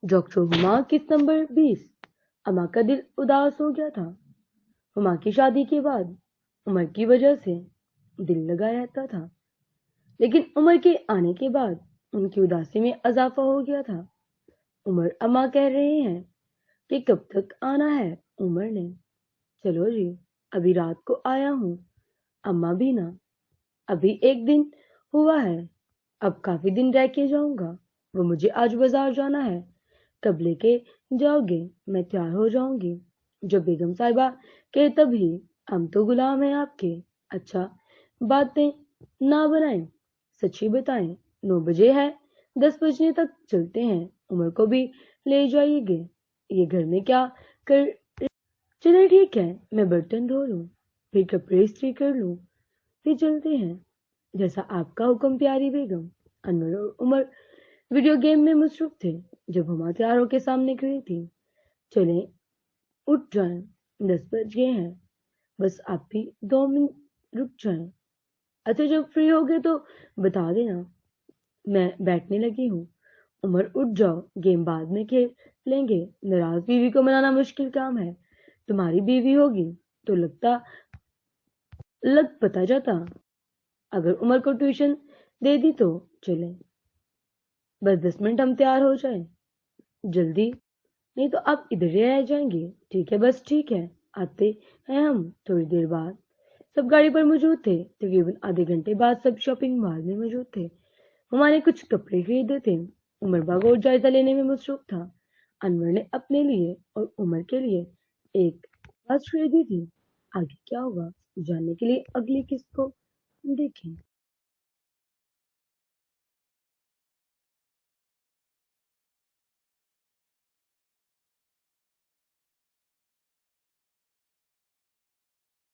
Doctor Huma किस number 20। अम्मा का दिल उदास हो गया था। हुमा की शादी के बाद उमर की वजह से दिल लगा रहता था, लेकिन उमर के आने के बाद उनकी उदासी में इजाफा हो गया था। उमर अम्मा कह रहे हैं कि कब तक आना है। उमर ने, चलो जी, अभी रात को आया हूँ। अम्मा भी ना, अभी एक दिन हुआ है, अब काफी दिन रह के जाऊंगा। वो मुझे आज बाजार जाना है। कब लेके जाओगे? मैं तैयार हो जाऊंगी जो बेगम साहिबा के, तभी। हम तो गुलाम हैं आपके। अच्छा, बातें ना बनाएं, सच ही बताएं। 9 बजे है, 10 बजने तक चलते हैं। उमर को भी ले जाइएगे। ये घर में क्या कर। चलिए ठीक है, मैं बर्तन धो लूं, फिर कपड़े इस्त्री कर लूं, फिर चलते हैं। जैसा आपका हुक्म प्यारी बेगम। अनवर और उमर वीडियो गेम में मसरूफ थे जब हुमा तैयार होकर सामने खड़ी थी। चलें, उठ जाएं, 10 बज गए हैं। बस आप भी 2 मिनट रुक जाएं। अच्छा, जब फ्री हो गए तो बता देना, मैं बैठने लगी हूँ। उमर, उठ जाओ, गेम बाद में खेल लेंगे। नाराज बीवी को मनाना मुश्किल काम है। तुम्हारी बीवी होगी तो लग पता जाता। अगर उमर को ट्यूशन दे दी तो चलें, बस 10 मिनट हम तैयार हो जाएं। जल्दी नहीं तो आप इधर ही रह जाएंगे। ठीक है, बस ठीक है, आते हैं हम थोड़ी देर बाद। सब गाड़ी पर मौजूद थे। तकरीबन आधे घंटे बाद सब शॉपिंग मॉल में मौजूद थे। हमारे कुछ कपड़े खरीदे थे। उमर बागो जायजा लेने में मसरूफ था। अनवर ने अपने लिए और उमर के लिए एक वॉच खरीदी थी। आगे क्या होगा जानने के लिए अगली किस्त को देखें।